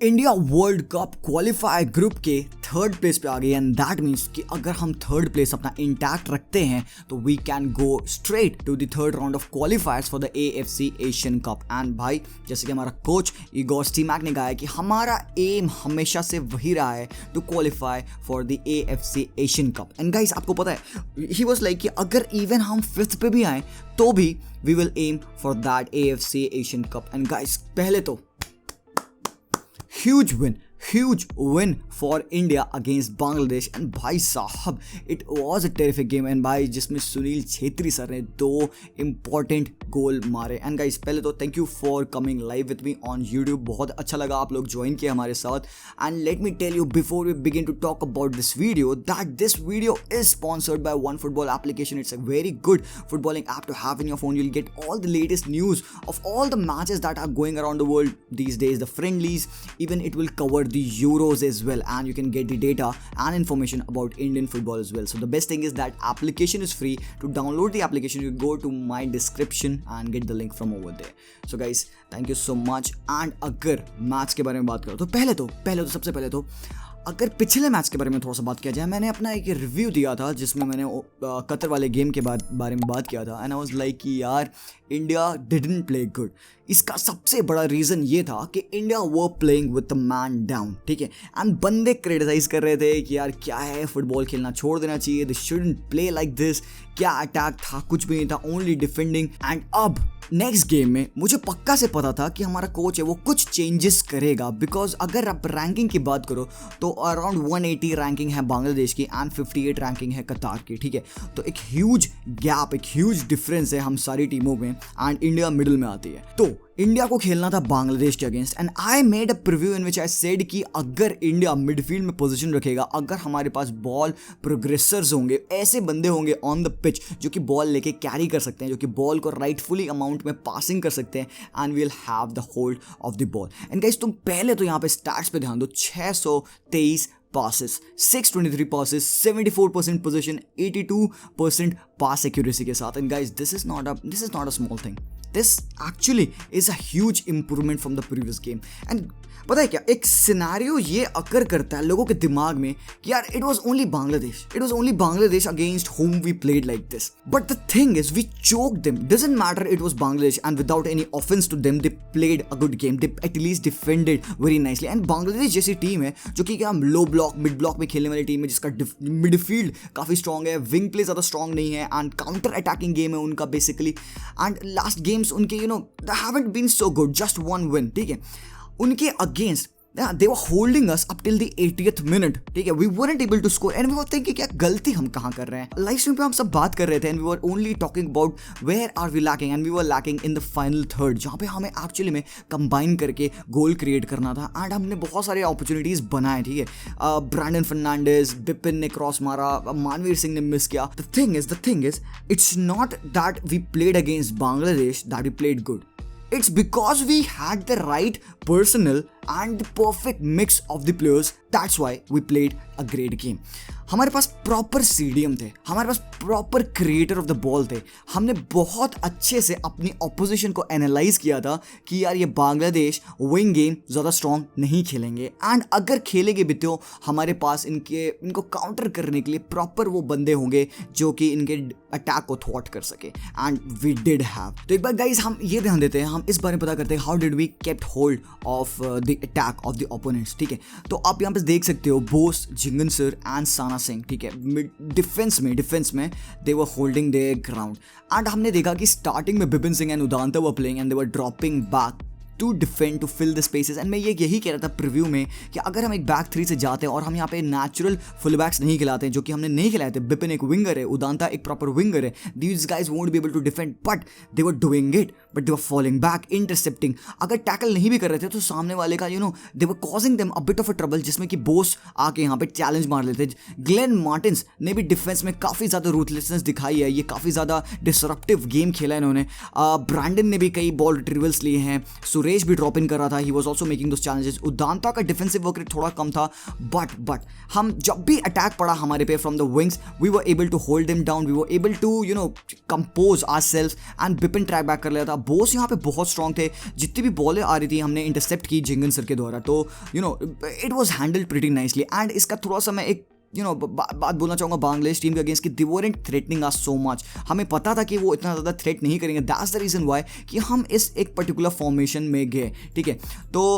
India world cup qualifier group के third place पे आ गई एंड दैट मीन्स कि अगर हम थर्ड प्लेस अपना इंटैक्ट रखते हैं तो we can go straight to the third round of qualifiers for the AFC Asian cup. And भाई जैसे कि हमारा कोच इगोर स्टीमैक ने कहा है कि हमारा एम हमेशा से वही रहा है to qualify for the AFC Asian cup. And guys आपको पता है ही वाज लाइक कि अगर इवन हम फिफ्थ पे भी आए तो भी we will aim for that AFC Asian cup. And guys पहले तो huge win for India against Bangladesh and भाई साहब it was a terrific game and भाई जिसमें सुनील छेत्री सर ने 2 important गोल मारे। एंड गाइस पहले तो thank you for coming live with me on YouTube, बहुत अच्छा लगा आप लोग ज्वाइन किए हमारे साथ। And let me tell you before we begin to talk about this video that this video is sponsored by one football application. It's a very good footballing app to have in your phone. You'll get all the latest news of all the matches that are going around the world these days, the friendlies, even it will cover the Euros as well, and you can get the data and information about Indian football as well. So the best thing is that application is free. To download the application you go to my description and get the link from over there. So guys thank you so much. And अगर match के बारे में बात करो तो पहले तो सबसे पहले तो अगर पिछले मैच के बारे में थोड़ा सा बात किया जाए, मैंने अपना एक रिव्यू दिया था जिसमें मैंने कतर वाले गेम के बारे में बात किया था एंड आई वाज लाइक कि यार इंडिया डिडंट प्ले गुड। इसका सबसे बड़ा रीज़न ये था कि इंडिया वो playing with the man down, ठीक है। एंड बंदे क्रिटिसाइज कर रहे थे कि यार क्या है, फुटबॉल खेलना छोड़ देना चाहिए, दे शुडंट प्ले लाइक दिस, क्या अटैक था, कुछ भी नहीं था, ओनली डिफेंडिंग। एंड अब नेक्स्ट गेम में मुझे पक्का से पता था कि हमारा कोच है वो कुछ चेंजेस करेगा, बिकॉज अगर आप रैंकिंग की बात करो तो अराउंड 180 रैंकिंग है बांग्लादेश की एंड 58 रैंकिंग है कतार की, ठीक है। तो एक ह्यूज गैप, एक ह्यूज डिफरेंस है हम सारी टीमों में एंड इंडिया मिडिल में आती है। तो इंडिया को खेलना था बांग्लादेश के against and I made a preview in which I said कि अगर इंडिया मिडफील्ड में पोजीशन रखेगा, अगर हमारे पास बॉल प्रोग्रेसर्स होंगे, ऐसे बंदे होंगे ऑन द पिच जो कि बॉल लेके कैरी कर सकते हैं, जो कि बॉल को राइटफुली अमाउंट में पासिंग कर सकते हैं and we will have the hold of the ball. And guys तुम पहले तो यहाँ पे स्टैट्स पे ध्यान दो, 623 passes, 623 passes, 74% possession, 82% pass accuracy के साथ। And guys this is not a small thing. This actually is a huge improvement from the previous game. And पता है क्या, एक सिनेरियो ये अकर करता है लोगों के दिमाग में कि यार it was only Bangladesh against home we played like this, but the thing is we choked them. Doesn't matter, it was Bangladesh and without any offence to them they played a good game, they at least defended very nicely. And Bangladesh जैसी team है जो कि क्या लो block mid block में खेलने वाली team है, जिसका मिडफील्ड काफ़ी स्ट्रॉग है, विंग प्ले ज़्यादा स्ट्रॉग नहीं है एंड काउंटर अटैकिंग गेम है उनका बेसिकली। एंड लास्ट गेम्स उनके they haven't been so good, just 1 win, ठीक है। उनके against they were holding us up till the 80th minute, ठीक है। we weren't able to score and we were thinking क्या गलती हम कहाँ कर रहे हैं। लाइव स्ट्रीम पे हम सब बात कर रहे थे and we were only talking about where are we lacking and we were lacking in the final third, जहाँ पे हमें एक्चुअली में कंबाइन करके गोल क्रिएट करना था एंड हमने बहुत सारे अपॉर्चुनिटीज बनाए, ठीक है। ब्रैंडन फर्नांडिस, बिपिन ने क्रॉस मारा, मानवीर सिंह ने मिस किया। The thing is it's not that we played against Bangladesh that we played good, it's because we had the right personnel and the perfect mix of the players. That's why we played a great game. हमारे पास proper CDM थे, हमारे पास proper creator of the ball थे, हमने बहुत अच्छे से अपनी ऑपोजिशन को एनालाइज किया था कि यार ये बांग्लादेश विंग गेम ज़्यादा स्ट्रॉन्ग नहीं खेलेंगे एंड अगर खेलेंगे भी तो हमारे पास इनको काउंटर करने के लिए प्रॉपर वो बंदे होंगे जो कि इनके अटैक को थ्वाट कर सके एंड वी डिड हैव। तो एक बार गाइज हम ये ध्यान देते हैं, हम इस बारे में पता करते हैं how did we kept hold of the attack of the opponents, ठीक है। तो आप यहाँ पे देख सकते हो बोस, झिंगन सर एंड साना सिंह, ठीक है, डिफेंस में they were holding their ground and हमने देखा कि स्टार्टिंग में Bipin Singh and Udanta were playing and they were dropping back to defend to fill the spaces. And मैं यही कह रहा था प्रीव्यू में कि अगर हम एक बैक 3 से जाते हैं और हम यहाँ पे नेचुरल फुल बैक्स नहीं खिलाते हैं, जो कि हमने नहीं खिलाए थे, बिपिन एक विंगर है, उदांता एक प्रॉपर विंगर है, these guys won't be able to defend but they were doing it, but they were falling back, intercepting. अगर टैकल नहीं भी कर रहे थे तो सामने वाले का they were causing them a bit of a trouble, जिसमें कि बोस आके यहाँ पे चैलेंज मार लेते। ग्लेन मार्टिन्स ने भी डिफेंस में काफ़ी ज़्यादा रूथलेसनेस दिखाई है, ये काफ़ी ज़्यादा डिसरप्टिव गेम खेला है इन्होंने। ब्रैंडन ने भी कई बॉल रिट्रीवल्स लिए हैं, सुरेश सुरेश भी ड्रॉप इन कर रहा था, he was also making those challenges. Udanta का डिफेंसिव वर्क रेट थोड़ा कम था, बट हम जब भी अटैक पड़ा हमारे पे from the wings, we were able to hold them down, we were able to compose ourselves and Bipin track back कर लिया था। बोस यहाँ पे बहुत स्ट्रॉन्ग थे, जितनी भी बॉलें आ रही थी हमने इंटरसेप्ट की जिंगन सर के द्वारा, तो it was handled pretty nicely. And इसका थोड़ा सा मैं एक बात बोलना चाहूँगा बांग्लादेश टीम के अगेंस्ट कि दे वोरेंट थ्रेटनिंग अस सो मच। हमें पता था कि वो इतना ज़्यादा थ्रेट नहीं करेंगे, दैट्स द रीज़न वाई कि हम इस एक पर्टिकुलर फॉर्मेशन में गए, ठीक है। तो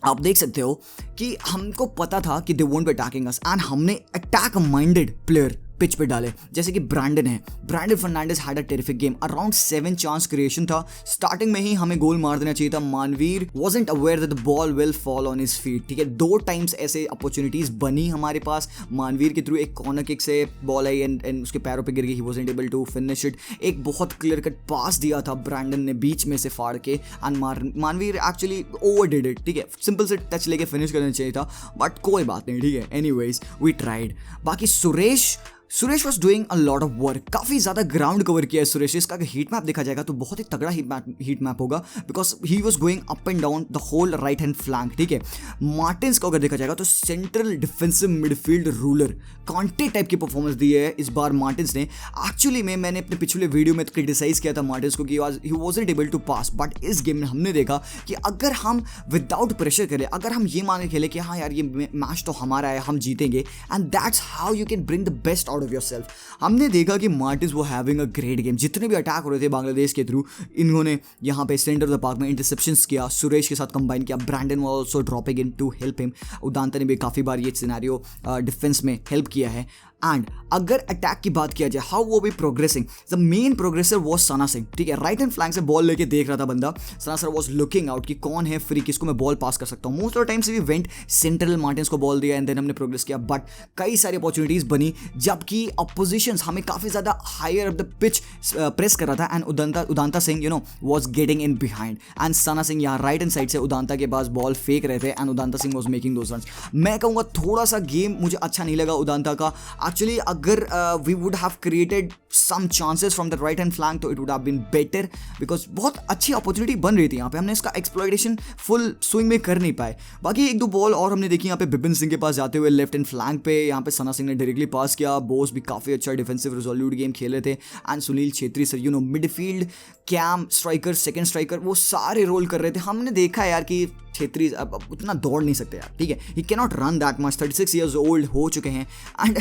आप देख सकते हो कि हमको पता था कि they won't be attacking us, and हमने अटैक माइंडेड प्लेयर पिच पे डाले, जैसे कि Brandon Fernandes had a terrific game, around 7 chance creation था, स्टार्टिंग में ही हमें गोल मार देना चाहिए था। Manvir wasn't aware that the ball will fall on his feet, ठीक है। 2 टाइम्स ऐसे अपॉर्चुनिटीज बनी हमारे पास, मानवीर के थ्रू एक कॉर्नर किक से बॉल आई एंड उसके पैरों पे गिर गई, he wasn't able to finish it. एक बहुत क्लियर कट पास दिया था ब्रांडन ने बीच में से फाड़ के, एंड मानवीर एक्चुअली ओवरडिड इट, ठीक है। सिंपल से टच लेके फिनिश करना चाहिए था, बट कोई बात नहीं, ठीक है। Anyways we tried. बाकी Suresh was doing a lot of work, काफ़ी ज़्यादा ग्राउंड कवर किया है सुरेश। इसका अगर हीट मैप देखा जाएगा तो बहुत ही तगड़ा हीट मैप होगा, because he was going up and down the whole right hand flank, ठीक है। मार्टिन्स को अगर देखा जाएगा तो central defensive midfield ruler Kante type की परफॉर्मेंस दी है इस बार मार्टिन्स ने। एक्चुअली में मैंने अपने पिछले वीडियो में क्रिटिसाइज किया था मार्टिन्स को कि he wasn't able to pass, but इस गेम में हमने देखा कि अगर हम विदाउट प्रेशर करें, अगर हम ये मान के खेले कि हाँ यार ये मैच तो हमारा है, हम जीतेंगे, and that's how you can bring the best out of yourself. हमने देखा कि मार्टिन्स वो हैविंग अ ग्रेट गेम, जितने भी अटैक हो रहे थे बांग्लादेश के थ्रू, इन्होंने यहाँ पे सेंटर ऑफ द पार्क में इंटरसेप्शंस किया, सुरेश के साथ कंबाइन किया, Brandon was also dropping in to help him, Udanta ने भी काफ़ी बार ये सिनेरियो डिफेंस में हेल्प किया है। एंड अगर अटैक की बात किया जाए, हाउ वो भी प्रोग्रेसिंग, द मेन प्रोग्रेसर वॉज सना सिंह, ठीक है। राइट हैंड फ्लैंक से बॉल लेके देख रहा था बंदा, सना सर वॉज लुकिंग आउट कि कौन है फ्री, किसको मैं बॉल पास कर सकता हूँ। मोस्ट ऑफ द टाइम से भी वेंट सेंट्रल, मार्टिन्स को बॉल दिया एंड देन हमने प्रोग्रेस किया, बट कई सारी अपॉर्चुनिटीज बनी जबकि अपोजिशंस हमें काफ़ी ज़्यादा higher of the pitch press कर रहा था, and Udanta Singh was getting in behind, and Sana Singh यहाँ राइट हैंड साइड से उदांता के पास बॉल फेंक रहे थे, and Udanta Singh was making those runs. मैं कहूँगा थोड़ा सा गेम मुझे अच्छा नहीं लगा उदांता का। एक्चुअली अगर we would have created some chances from the right hand flank तो it would have been better, because बहुत अच्छी अपॉर्चुनिटी बन रही थी यहाँ पे, हमने इसका एक्सप्लॉइटेशन फुल स्विंग में कर नहीं पाए। बाकी 1-2 बॉल और हमने देखी यहाँ पे बिपिन सिंह के पास जाते हुए लेफ्ट हैंड फ्लैंक पे, यहाँ पे सना सिंह ने डायरेक्टली पास किया। बोस भी काफ़ी अच्छा डिफेंसिव रिजोल्यूट गेम खेले थे, and Sunil Chhetri sir midfield cum striker second striker वो सारे रोल कर रहे थे। हमने देखा यार कि छेत्री अब उतना दौड़ नहीं सकते यार, ठीक है। He can not run that much, 36 years old हो चुके हैं, and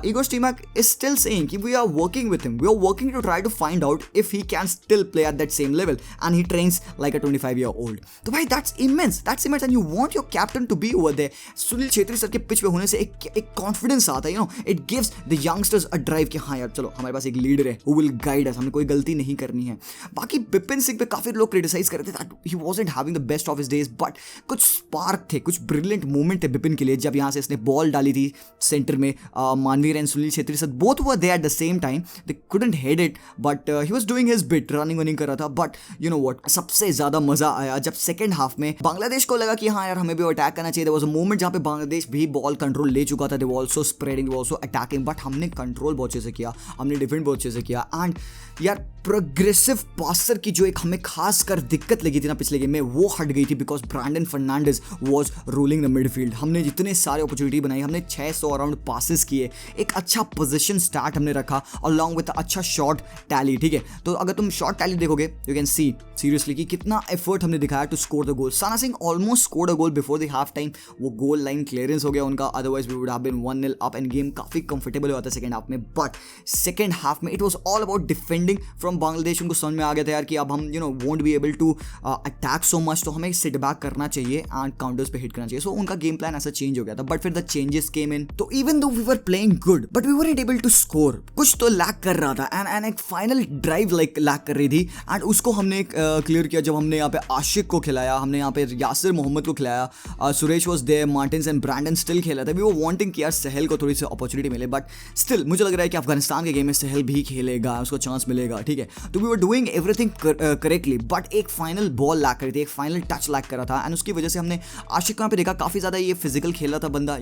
Igor Stimac is still saying कि we are working with him, we are working to try to find out if he can still play at that same level, and he trains like a 25 year old. तो भाई that's immense and you want your captain to be over there. Sunil Chhetri sir के pitch पे होने से एक confidence आता है, it gives the youngsters a drive कि हाँ यार चलो हमारे पास एक लीडर है हु विल गाइड अस, हमें कोई गलती नहीं करनी है। बाकी बिपिन सिंह पे काफी लोग क्रिटिसाइज कर रहे थे that he wasn't having the best of his days, but कुछ स्पार्क थे, कुछ ब्रिलियंट मोमेंट थे बिपिन के लिए, जब यहाँ से इसने बॉल डाली थी सेंटर में, Manvir and Sunil Chhetri sir both were there at the same time, they couldn't head it, but he was doing his bit, running कर रहा था। बट यू नो व्हाट, सबसे ज्यादा मजा आया जब सेकंड हाफ में बांग्लादेश को लगा कि हाँ यार हमें भी अटैक करना चाहिए। देयर वाज अ मोमेंट जहाँ पे बांग्लादेश भी बॉल कंट्रोल ले चुका था, they were also spreading, they were also attacking, but हमने कंट्रोल बहुत अच्छे से किया, हमने डिफेंड बहुत अच्छे से किया। एंड यार प्रोग्रेसिव पासर की जो एक हमें खास कर दिक्कत लगी थी ना पिछले गेम में, वो हट गई थी, because Brandon Fernandes was ruling the midfield. हमने जितने सारे अपॉर्चुनिटी बनाई, हमने 600 अराउंड पासेस किए, एक अच्छा पोजीशन स्टार्ट हमने रखा अलॉन्ग विद अच्छा शॉट टैली, ठीक है। तो अगर तुम शॉट टैली देखोगे यू कैन सी सीरियसली कि कितना एफर्ट हमने दिखाया to score the goal. Sana Singh almost scored a goal before the half time, वो गोल लाइन क्लियरेंस हो गया उनका, otherwise we would have been 1-0 up and game काफी कंफर्टेबल हुआ था सेकंड हाफ में। बट सेकंड हाफ में it was all about defending from Bangladesh. उनको समझ में आ गया था यार कि अब हम won't be able to attack so much, तो हमें सिट बैक करना चाहिए एंड काउंटर्स पे हिट करना चाहिए। सो उनका गेम प्लान ऐसा चेंज हो गया था, बट फिर द चेंजेस केम इन, तो even though we were playing good but we weren't able to score, कुछ तो लैक कर रहा था, एंड एक फाइनल ड्राइव लाइक लैक कर रही थी, एंड उसको हमने क्लियर किया जब हमने यहाँ पे आशिक को खिलाया, हमने यहाँ पे यासिर मोहम्मद को खिलाया, Suresh was there, Martins and Brandon still खेला था। वी वर वांटिंग कि यार सहल को थोड़ी सी अपॉर्चुनिटी मिले, बट स्टिल मुझे लग रहा है कि अफगानिस्तान के गेम में सहल भी खेलेगा, उसको चांस मिलेगा, ठीक है। तो we were doing everything correctly, but एक फाइनल बॉल लैक करी थी, एक फाइनल टच लैक करा था, एंड उसकी वजह से हमने आशिक खान पे देखा काफ़ी ज़्यादा ये फिजिकल खेला था बंदा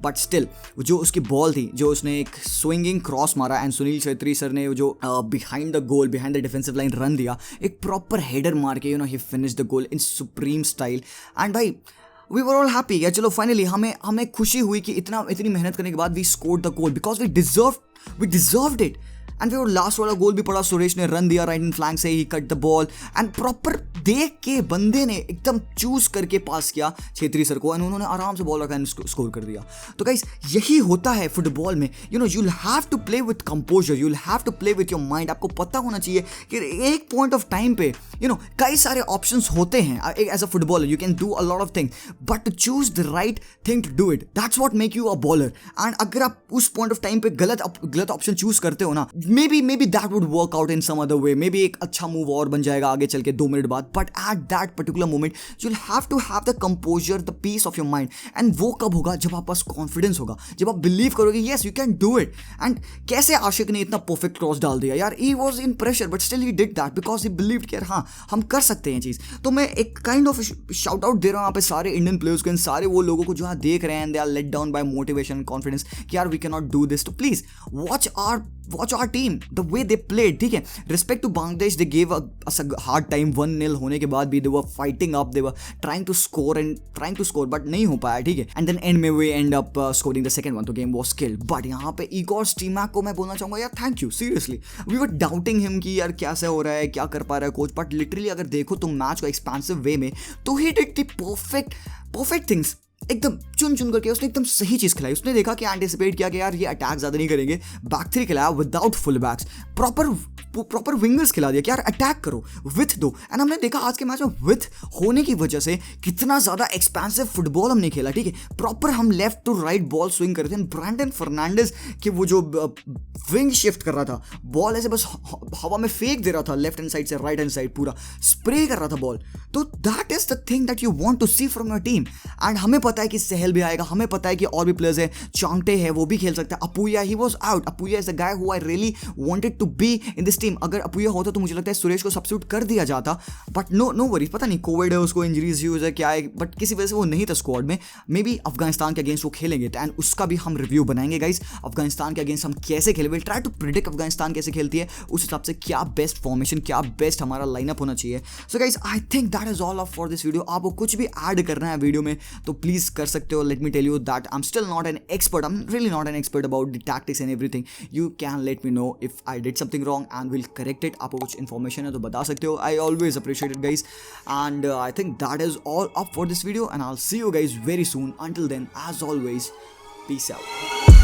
बट स्टिल जो उसकी बॉल थी, जो उसने एक स्विंगिंग क्रॉस मारा एंड सुनील छेत्री सर ने जो behind the goal, behind the defensive line run दिया, एक प्रॉपर हेडर मार के he finish the goal in supreme style. And भाई वी वर ऑल हैप्पी यार, चलो फाइनली हमें खुशी हुई कि इतनी मेहनत करने के बाद we scored the goal because we deserved it. And फिर लास्ट वाला गोल भी पड़ा, सुरेश ने रन दिया राइट इन फ्लैंक से, he cut the ball and proper देख के बंदे ने एकदम चूज करके पास किया छेत्री सर को एंड उन्होंने आराम से बॉल रखा एंड स्कोर कर दिया। तो गाइस यही होता है फुटबॉल में, you'll have to play with composure, you'll have to play with your mind। आपको पता होना चाहिए कि एक पॉइंट ऑफ टाइम पे कई सारे ऑप्शंस होते हैं as a footballer, you can do a lot of things but to choose the right thing to do it, that's what make you a baller. And अगर आप उस पॉइंट ऑफ टाइम पे गलत ऑप्शन चूज करते हो ना, maybe that would work out in some other way, maybe एक अच्छा मूव और बन जाएगा आगे चल के 2 मिनट बाद, but at that particular moment you'll have to have the composure, the peace of your mind। And वो कब होगा? जब आप पास कॉन्फिडेंस होगा, जब आप बिलीव करोगे yes you can do it। And कैसे आशिक ने इतना परफेक्ट क्रॉस डाल दिया यार, he was in pressure but still he did that because he believed कि यार हाँ हम कर सकते हैं चीज़। तो मैं एक काइंड ऑफ शाउट आउट दे रहा हूँ यहाँ पे सारे इंडियन प्लेयर्स को, सारे वो लोगों को जो यहाँ देख रहे हैं, they are let down by motivation confidence कि यार we can not do this. तो please watch our team the way they played, ठीक है। Respect to Bangladesh, they gave us a hard time 1-0 होने के बाद भी, they were fighting up, they were trying to score but नहीं हो पाया, ठीक है। एंड देन एंड में we end up scoring the second one, तो गेम वाज किल्ड। बट यहाँ पे इगोर स्टीमैक को मैं बोलना चाहूंगा यार thank you, seriously we were doubting him कि यार कैसे हो रहा है, क्या कर पा रहा है कोच, बट लिटरली अगर देखो तुम मैच को एक्सपेंसिव वे में, तो he did the perfect things, एकदम चुन करके उसने एकदम सही चीज़ खिलाई। उसने देखा कि एंटिसिपेट किया कि यार ये अटैक ज़्यादा नहीं करेंगे, बैक थ्री खिलाया without full backs, proper wingers खिला दिया कि यार अटैक करो, विथ दो। एंड हमने देखा आज के मैच में विथ होने की वजह से कितना ज़्यादा एक्सपेंसिव फुटबॉल हमने खेला, ठीक है। प्रॉपर हम left to right ball swing कर रहे थे। ब्रैंडन फर्नांडिस के वो जो विंग शिफ्ट कर रहा था, बॉल ऐसे बस हवा में फेंक दे रहा था, लेफ्ट हैंड साइड से राइट हैंड साइड पूरा स्प्रे कर रहा था बॉल। तो that is the thing that you want to see from your team. And हमें पता है कि सहल भी आएगा, हमें पता है कि और भी प्लेयर्स है, चांगटे है वो भी खेल सकता है, अपुया ही was out, Apuia is the guy who I really wanted to be in this team. अगर अपुया होता तो मुझे लगता है सुरेश को सब्स्टिट्यूट कर दिया जाता, बट नो वरीज, पता नहीं कोविड है, उसको इंजरीज यूज है क्या है, बट किसी वजह से वो नहीं था स्क्वाड में। मे बी अफगानिस्तान के अगेंस्ट वो खेलेंगे एंड उसका भी हम रिव्यू बनाएंगे गाइस। अफगानिस्तान के अगेंस्ट हम कैसे खेले, will try to predict Afghanistan कैसे खेलती है, उस हिसाब से क्या बेस्ट फॉर्मेशन, क्या बेस्ट हमारा लाइनअप होना चाहिए। So guys I think that is all of for this video. आपको कुछ भी ऐड करना है वीडियो में तो प्लीज कर सकते हो। Let me tell you that I'm still not an expert. I'm really not an expert about the tactics and everything. You can let me know if I did something wrong and we'll correct it. आपको कुछ information है तो बता सकते हो. I always appreciate it guys. And I think that is all up for this video and I'll see you guys very soon. Until then, as always, peace out.